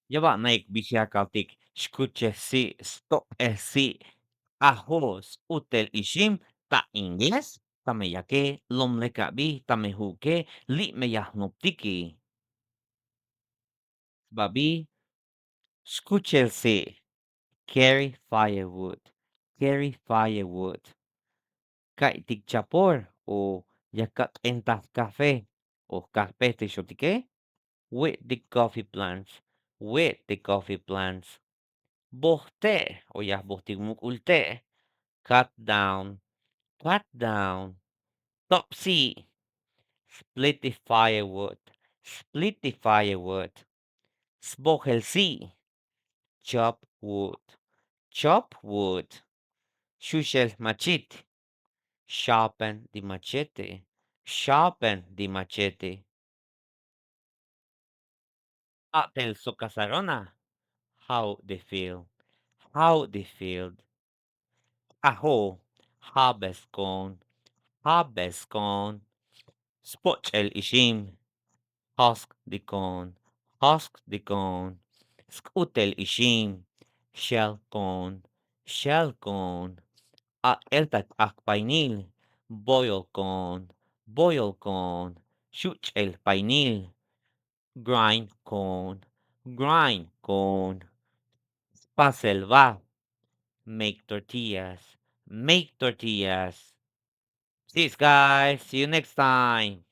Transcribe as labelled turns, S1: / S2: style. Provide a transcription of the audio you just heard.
S1: Yaba naik bisiakautik xkuchesi sto esi ajo sk'utel ixim ta inglés tameyake lomlekabi tamejuke li'meyajnoptiki babi xkuchelsi carry firewood carry firewood kaitik chapor o yakat entas café o café tixotike with the coffee plants with the coffee plants bohte o ya bohtimuk ulte cut down topsy split the firewood split the firewood sbohelsi chop wood chop wood shushel machete sharpen the machete sharpen the machete atel su casarona how they feel how they feel aho harvest corn spot el ishim husk the corn husk the corn sk'utel ishim shell corn eltat ak painil boil corn shuch el painil grind corn paselva make tortillas make tortillas. Peace guys, see you next time.